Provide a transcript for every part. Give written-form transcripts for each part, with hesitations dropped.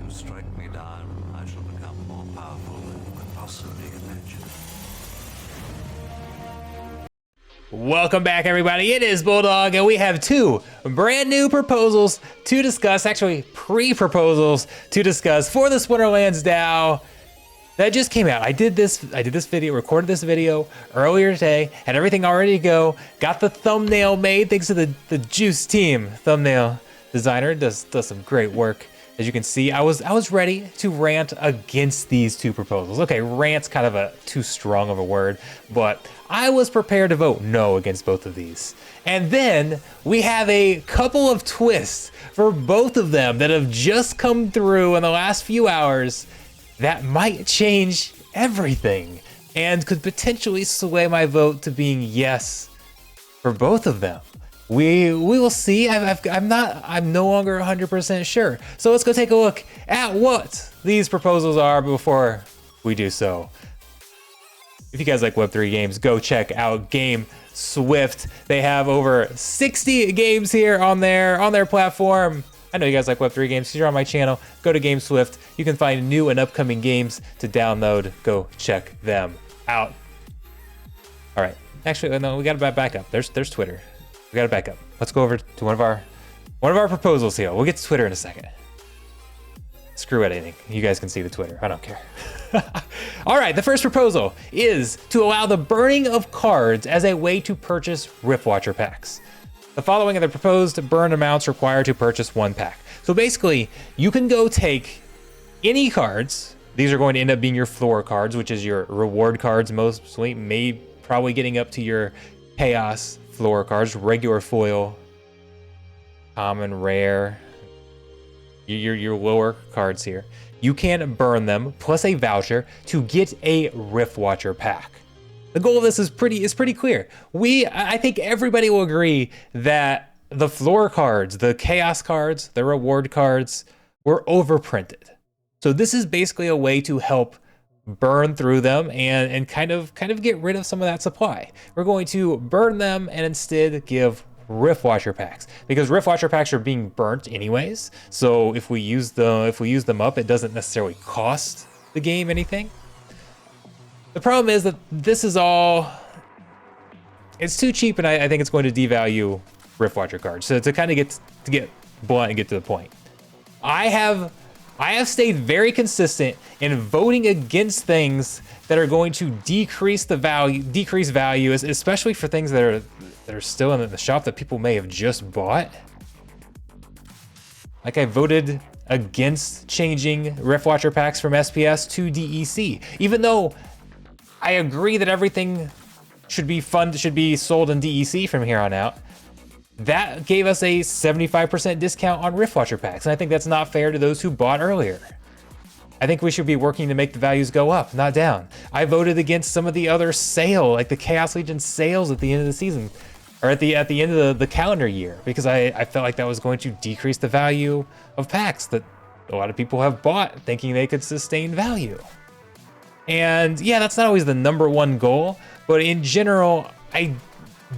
you strike me down, I shall become more powerful than you could possibly imagine. Welcome back, everybody. It is Bulldog, and we have two brand new proposals to discuss, actually pre-proposals to discuss for the Splinterlands DAO that just came out. I did this video, recorded this video earlier today, had everything all ready to go, got the thumbnail made thanks to the Juice team. Thumbnail designer does some great work. As you can see, I was ready to rant against these two proposals. Okay, rant's kind of a too strong of a word, but I was prepared to vote no against both of these. And then we have a couple of twists for both of them that have just come through in the last few hours that might change everything and could potentially sway my vote to being yes for both of them. We will see. I'm no longer 100% sure. So let's go take a look at what these proposals are before we do so. If you guys like Web3 games, go check out Game Swift. They have over 60 games here on their platform. I know you guys like Web3 games. If you're on my channel, go to Game Swift. You can find new and upcoming games to download. Go check them out. All right. Actually, no, we got to back up. There's Twitter. We got to back up. Let's go over to one of our proposals here. We'll get to Twitter in a second. Screw editing. You guys can see the Twitter. I don't care. All right, the first proposal is to allow the burning of cards as a way to purchase Riftwatcher packs. The following are the proposed burn amounts required to purchase one pack. So basically, you can go take any cards. These are going to end up being your floor cards, which is your reward cards mostly, probably getting up to your chaos floor cards, regular foil, common, rare, your lower cards here. You can burn them plus a voucher to get a Riftwatcher pack. The goal of this is pretty clear. I think everybody will agree that the floor cards, the chaos cards, the reward cards were overprinted. So this is basically a way to help burn through them and kind of get rid of some of that supply. We're going to burn them and instead give Riftwatcher packs, because Riftwatcher packs are being burnt anyways. So if we use them up, it doesn't necessarily cost the game anything. The problem is that this is it's too cheap, and I think it's going to devalue Riftwatcher cards. So to kind of get blunt and get to the point, I have stayed very consistent in voting against things that are going to decrease value, especially for things that are still in the shop that people may have just bought. Like I voted against changing Riftwatcher packs from SPS to DEC, even though I agree that everything should be sold in DEC from here on out. That gave us a 75% discount on Riftwatcher packs, and I think that's not fair to those who bought earlier. I think we should be working to make the values go up, not down. I voted against some of the other like the Chaos Legion sales at the end of the season, or at the end of the calendar year, because I felt like that was going to decrease the value of packs that a lot of people have bought thinking they could sustain value. And yeah, that's not always the #1 goal, but in general,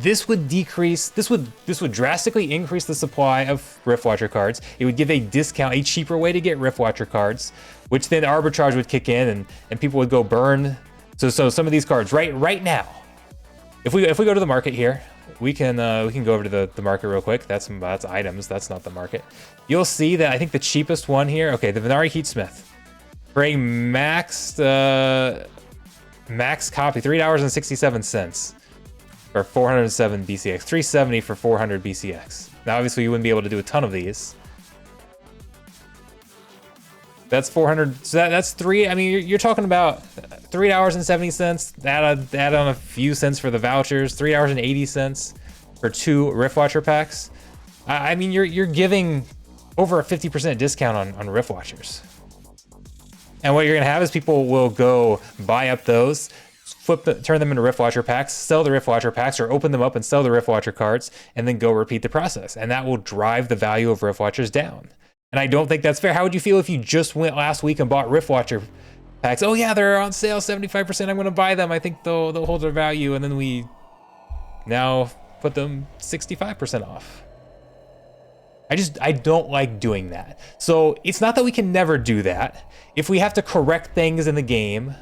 this would drastically increase the supply of Riftwatcher cards. It would give a discount, a cheaper way to get Riftwatcher cards, which then arbitrage would kick in and people would go burn. So some of these cards right now, if we go to the market here, we can go over to the market real quick. That's items. That's not the market. You'll see that I think the cheapest one here. Okay, the Venari Heatsmith for a max copy, $3.67. For 407 BCX, 370 for 400 BCX. Now, obviously, you wouldn't be able to do a ton of these. That's 400. So that's three. I mean, you're talking about $3.70. Add on a few cents for the vouchers. $3.80 for 2 Riftwatcher packs. I mean, you're giving over a 50% discount on Riftwatchers. And what you're gonna have is people will go buy up those, turn them into Riftwatcher packs, sell the Riftwatcher packs, or open them up and sell the Riftwatcher cards, and then go repeat the process. And that will drive the value of Riftwatchers down. And I don't think that's fair. How would you feel if you just went last week and bought Riftwatcher packs? Oh yeah, they're on sale, 75%, I'm gonna buy them. I think they'll hold their value, and then we now put them 65% off. I don't like doing that. So it's not that we can never do that. If we have to correct things in the game,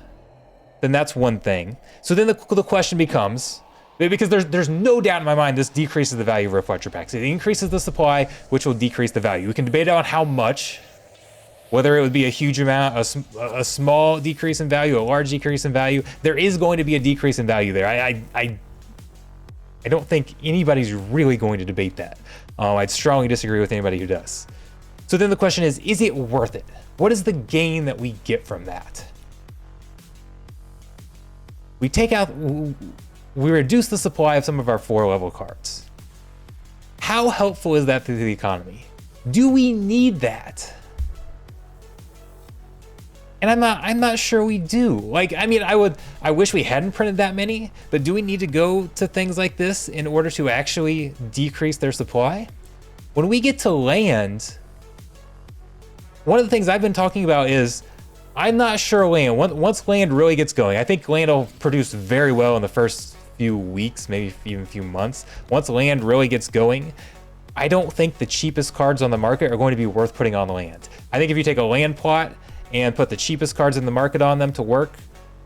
then that's one thing. So then the question becomes, because there's no doubt in my mind this decreases the value of Riftwatcher packs. It increases the supply, which will decrease the value. We can debate on how much, whether it would be a huge amount, a small decrease in value, a large decrease in value. There is going to be a decrease in value there. I don't think anybody's really going to debate that. I'd strongly disagree with anybody who does. So then the question is it worth it? What is the gain that we get from that? We reduce the supply of some of our 4-level cards. How helpful is that to the economy? Do we need that? And I'm not sure we do. Like, I mean, I wish we hadn't printed that many, but do we need to go to things like this in order to actually decrease their supply? When we get to land, one of the things I've been talking about is I'm not sure land. Once land really gets going, I think land will produce very well in the first few weeks, maybe even a few months. Once land really gets going, I don't think the cheapest cards on the market are going to be worth putting on land. I think if you take a land plot and put the cheapest cards in the market on them to work,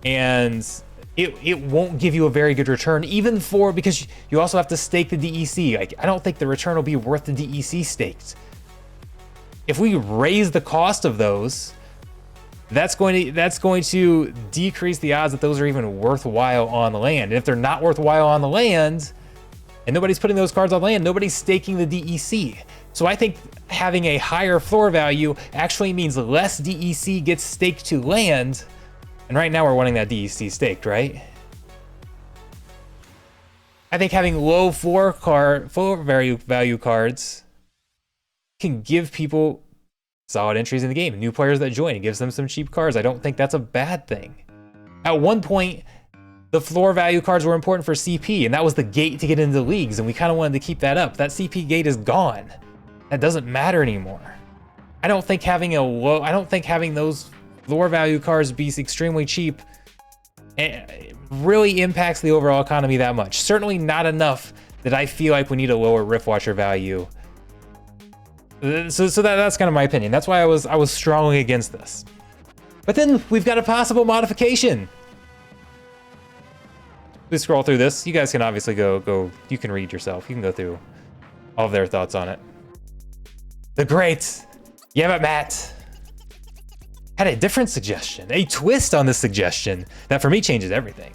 and it won't give you a very good return, because you also have to stake the DEC. Like, I don't think the return will be worth the DEC staked. If we raise the cost of those, that's going to decrease the odds that those are even worthwhile on the land. And if they're not worthwhile on the land, and nobody's putting those cards on land, nobody's staking the DEC. So I think having a higher floor value actually means less DEC gets staked to land. And right now we're wanting that DEC staked, right? I think having low floor value cards can give people solid entries in the game. New players that join, it gives them some cheap cards. I don't think that's a bad thing. At one point, the floor value cards were important for CP, and that was the gate to get into leagues, and we kind of wanted to keep that up. That CP gate is gone. That doesn't matter anymore. I don't think having those floor value cards be extremely cheap really impacts the overall economy that much. Certainly not enough that I feel like we need a lower Riftwatcher value. So that's kind of my opinion. That's why I was strongly against this. But then we've got a possible modification. Please scroll through this. You guys can obviously go. You can read yourself. You can go through all of their thoughts on it. The great Matt had a different suggestion, a twist on this suggestion that for me changes everything.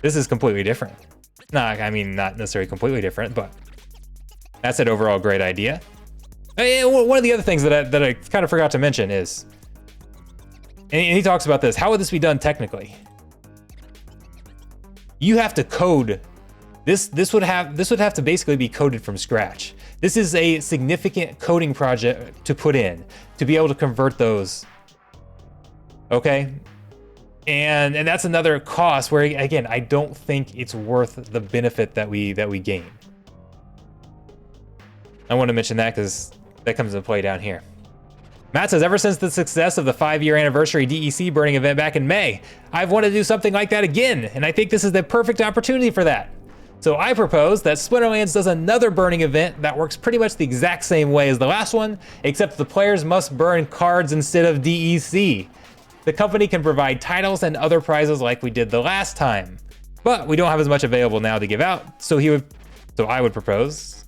This is completely different. I mean, not necessarily completely different, but that's an overall great idea. And one of the other things that I kind of forgot to mention is, and he talks about this, how would this be done technically? You have to code this. This would have to basically be coded from scratch. This is a significant coding project to put in to be able to convert those. Okay, and that's another cost where, again, I don't think it's worth the benefit that we gain. I want to mention that because that comes into play down here. Matt says, ever since the success of the 5-year anniversary DEC burning event back in May, I've wanted to do something like that again, and I think this is the perfect opportunity for that. So I propose that Splinterlands does another burning event that works pretty much the exact same way as the last one, except the players must burn cards instead of DEC. The company can provide titles and other prizes like we did the last time, but we don't have as much available now to give out, so I would propose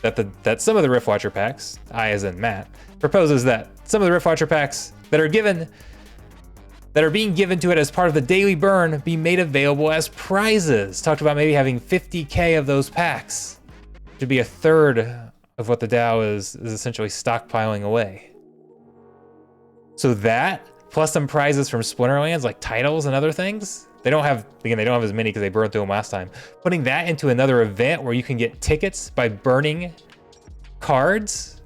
that some of the Riftwatcher packs, I as in Matt, proposes that some of the Riftwatcher packs that are being given to it as part of the daily burn be made available as prizes. Talked about maybe having 50K of those packs to be a third of what the DAO is essentially stockpiling away. So that, plus some prizes from Splinterlands, like titles and other things. They don't have as many because they burned through them last time. Putting that into another event where you can get tickets by burning cards.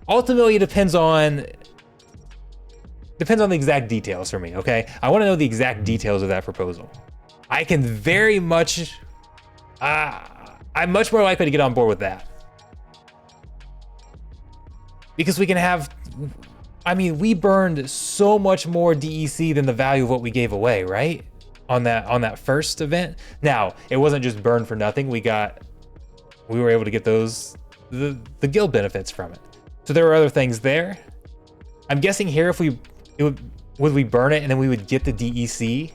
Ultimately, it depends on the exact details for me, okay? I want to know the exact details of that proposal. I can very much, I'm much more likely to get on board with that. Because we can have, I mean, we burned so much more DEC than the value of what we gave away, right? On that first event. Now, it wasn't just burned for nothing. We were able to get those the guild benefits from it. So there are other things there. I'm guessing here if would we burn it and then we would get the DEC,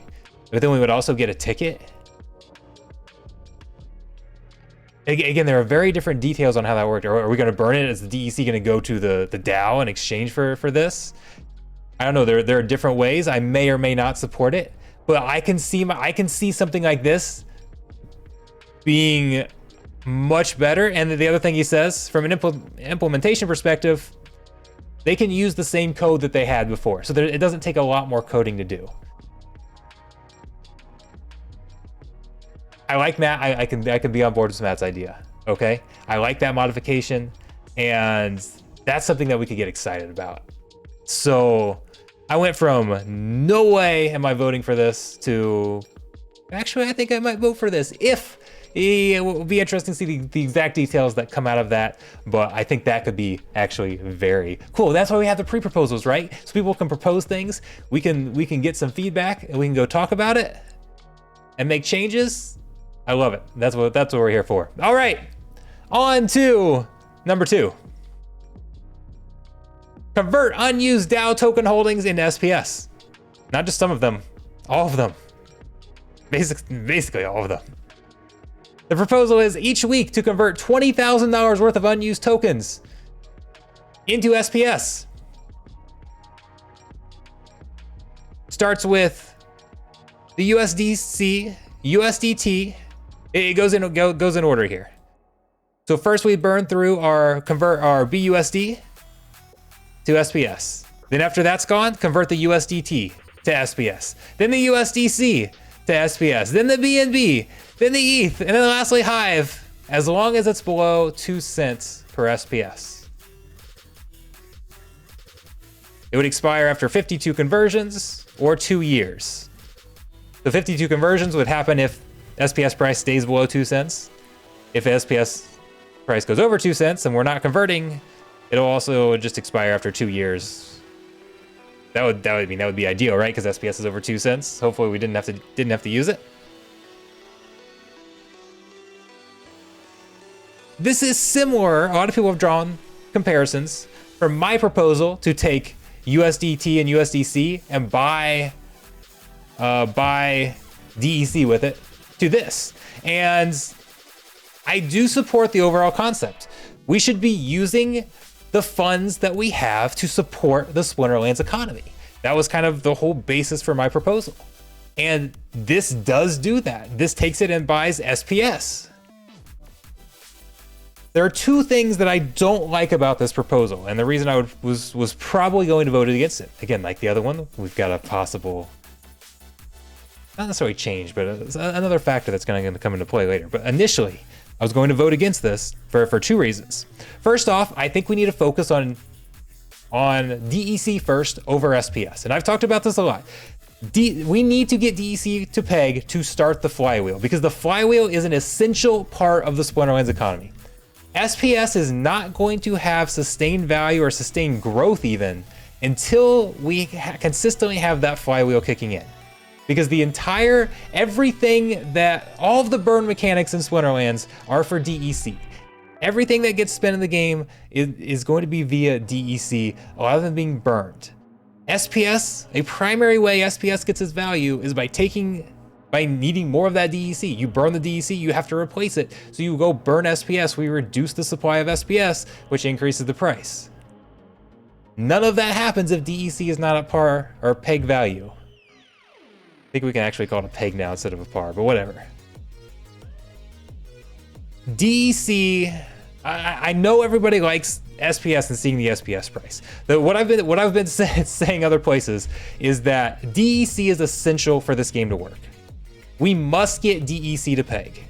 but then we would also get a ticket. Again, there are very different details on how that worked. Are we going to burn it? Is the DEC going to go to the DAO in exchange for this? I don't know. There are different ways. I may or may not support it, but I can see something like this being much better. And the other thing he says, from an implementation perspective, they can use the same code that they had before, so it doesn't take a lot more coding to do. I like Matt. I can be on board with Matt's idea. Okay, I like that modification, and that's something that we could get excited about. So I went from no way am I voting for this to actually I think I might vote for this. If it will be interesting to see the exact details that come out of that, but I think that could be actually very cool. That's why we have the pre-proposals, right? So people can propose things. We can get some feedback, and we can go talk about it and make changes. I love it. That's what we're here for. All right, on to number 2. Convert unused DAO token holdings into SPS. Not just some of them, all of them. Basically all of them. The proposal is each week to convert $20,000 worth of unused tokens into SPS. Starts with the USDC, USDT. It goes in order here. So first we convert our BUSD to SPS. Then after that's gone, convert the USDT to SPS. Then the USDC to SPS. Then the BNB. Then the ETH. And then lastly Hive, as long as it's below 2 cents per SPS. It would expire after 52 conversions or 2 years. The 52 conversions would happen if SPS price stays below 2 cents. If SPS price goes over 2 cents and we're not converting, it'll also just expire after 2 years. That would be ideal, right? Because SPS is over 2 cents. Hopefully we didn't have to use it. This is similar. A lot of people have drawn comparisons from my proposal to take USDT and USDC and buy DEC with it to this. And I do support the overall concept. We should be using the funds that we have to support the Splinterlands economy. That was kind of the whole basis for my proposal. And this does do that. This takes it and buys SPS. There are 2 things that I don't like about this proposal, and the reason I was probably going to vote against it. Again, like the other one, we've got a possible, not necessarily change, but another factor that's going to come into play later. But initially, I was going to vote against this for 2 reasons. First off, I think we need to focus on DEC first over SPS, and I've talked about this a lot. We need to get DEC to peg to start the flywheel, because the flywheel is an essential part of the Splinterlands economy. SPS is not going to have sustained value or sustained growth even until we consistently have that flywheel kicking in. Because all of the burn mechanics in Splinterlands are for DEC. Everything that gets spent in the game is going to be via DEC, a lot of them being burned. SPS, a primary way SPS gets its value is by needing more of that DEC. You burn the DEC, you have to replace it. So you go burn SPS, we reduce the supply of SPS, which increases the price. None of that happens if DEC is not at par or peg value. I think we can actually call it a peg now instead of a par, but whatever. DEC, I know everybody likes SPS and seeing the SPS price. What I've been saying other places is that DEC is essential for this game to work. We must get DEC to peg.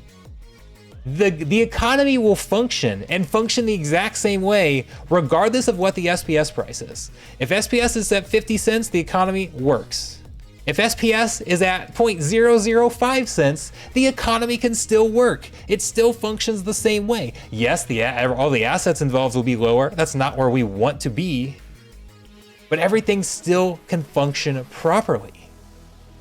The economy will function the exact same way regardless of what the SPS price is. If SPS is at 50 cents, the economy works. If SPS is at 0.005 cents, the economy can still work. It still functions the same way. Yes, all the assets involved will be lower. That's not where we want to be. But everything still can function properly.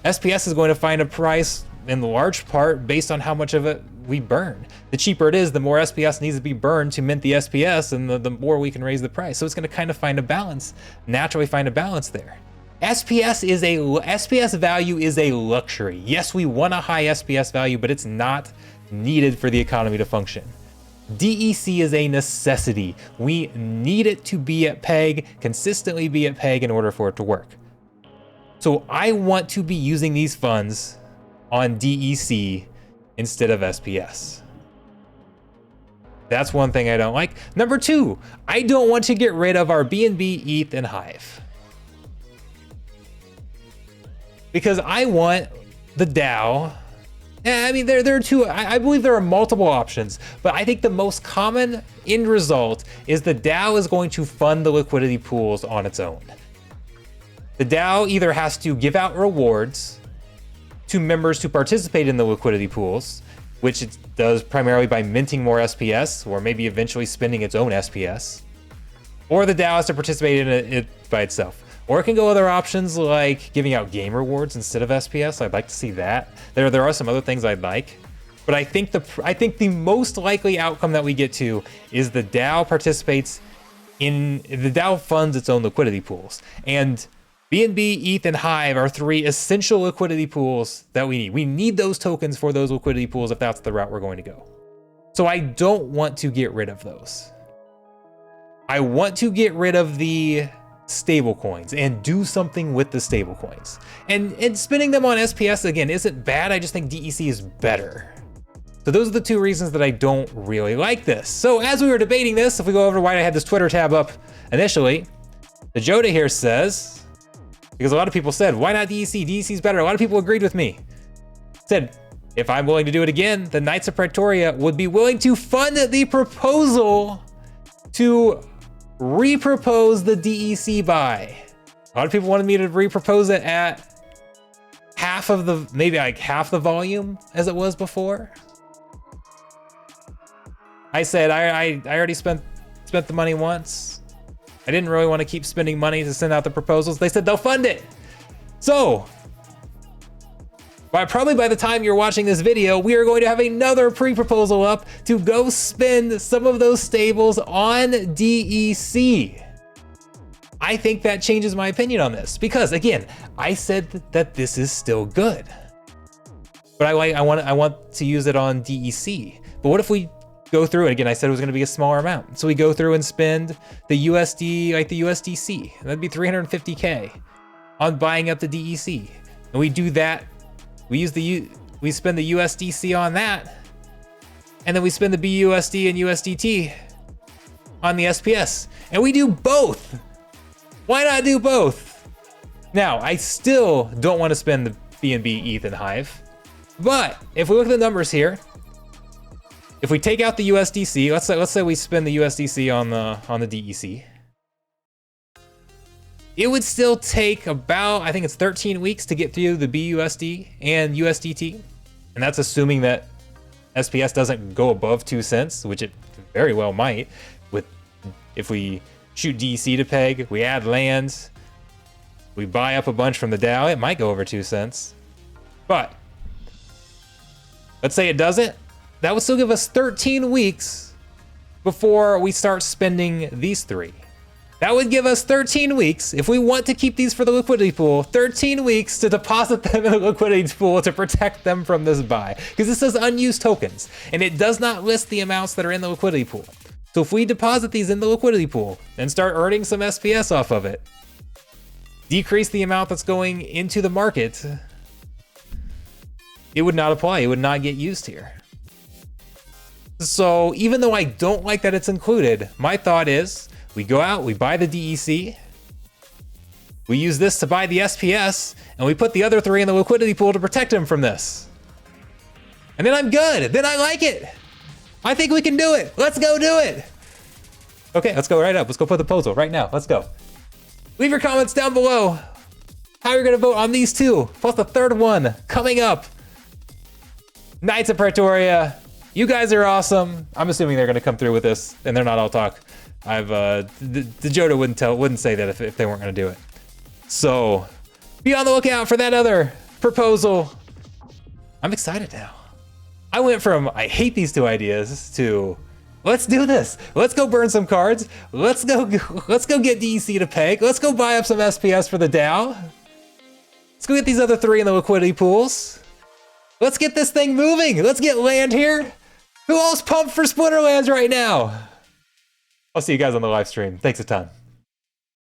SPS is going to find a price in large part based on how much of it we burn. The cheaper it is, the more SPS needs to be burned to mint the SPS, and the more we can raise the price. So it's going to kind of find a balance, naturally find a balance there. SPS value is a luxury. Yes, we want a high SPS value, but it's not needed for the economy to function. DEC is a necessity. We need it to be at peg, consistently be at peg in order for it to work. So I want to be using these funds on DEC instead of SPS. That's one thing I don't like. Number two, I don't want to get rid of our BNB, ETH, and Hive. Because I want the DAO. I mean, there are two, I believe there are multiple options, but I think the most common end result is the DAO is going to fund the liquidity pools on its own. The DAO either has to give out rewards to members to participate in the liquidity pools, which it does primarily by minting more SPS, or maybe eventually spending its own SPS, or the DAO has to participate in it by itself. Or it can go other options like giving out game rewards instead of SPS. I'd like to see that. There are some other things I'd like, but I think the most likely outcome that we get to is the DAO funds its own liquidity pools. And BNB, ETH, and Hive are three essential liquidity pools that we need. We need those tokens for those liquidity pools if that's the route we're going to go. So I don't want to get rid of those. I want to get rid of the stable coins and do something with the stable coins. And spending them on SPS again isn't bad. I just think DEC is better. So those are the two reasons that I don't really like this. So as we were debating this, if we go over to why I had this Twitter tab up initially, the Joda here says, because a lot of people said, why not DEC? DEC is better. A lot of people agreed with me. Said, if I'm willing to do it again, the Knights of Pretoria would be willing to fund the proposal to repropose the DEC buy. A lot of people wanted me to repropose it at half of the, maybe like half the volume as it was before. I said I already spent the money once. I didn't really want to keep spending money to send out the proposals. They said they'll fund it. So, probably by the time you're watching this video, we are going to have another pre-proposal up to go spend some of those stables on DEC. I think that changes my opinion on this because, again, I said that this is still good, but I want to use it on DEC. But what if we go through it again? I said it was going to be a smaller amount, so we go through and spend the USD, like the USDC. That'd be 350K on buying up the DEC, and we do that. We spend the USDC on that, and then we spend the BUSD and USDT on the SPS, and we do both. Why not do both? Now, I still don't want to spend the BNB, ETH, and Hive, but if we look at the numbers here, if we take out the USDC, let's say we spend the USDC on the DEC, it would still take about, I think it's 13 weeks to get through the BUSD and USDT. And that's assuming that SPS doesn't go above 2 cents, which it very well might. If we shoot DEC to peg, we add lands, we buy up a bunch from the DAO, it might go over 2 cents. But let's say it doesn't, that would still give us 13 weeks before we start spending these three. That would give us 13 weeks, if we want to keep these for the liquidity pool, 13 weeks to deposit them in the liquidity pool to protect them from this buy. Because this says unused tokens, and it does not list the amounts that are in the liquidity pool. So if we deposit these in the liquidity pool and start earning some SPS off of it, decrease the amount that's going into the market, it would not apply, it would not get used here. So even though I don't like that it's included, my thought is, we go out, we buy the DEC, we use this to buy the SPS, and we put the other three in the liquidity pool to protect them from this. And then I'm good, then I like it. I think we can do it, let's go do it. Okay, let's go right up, let's go put the proposal right now, let's go. Leave your comments down below, how you're gonna vote on these two, plus the third one coming up. Knights of Pretoria, you guys are awesome. I'm assuming they're gonna come through with this, and they're not all talk. The Joda wouldn't say that if they weren't gonna do it. So be on the lookout for that other proposal. I'm excited now. I went from I hate these two ideas to let's do this. Let's go burn some cards. Let's go get DEC to peg. Let's go buy up some SPS for the DAO. Let's go get these other 3 in the liquidity pools. Let's get this thing moving. Let's get land here. Who else pumped for Splinterlands right now? I'll see you guys on the live stream. Thanks a ton.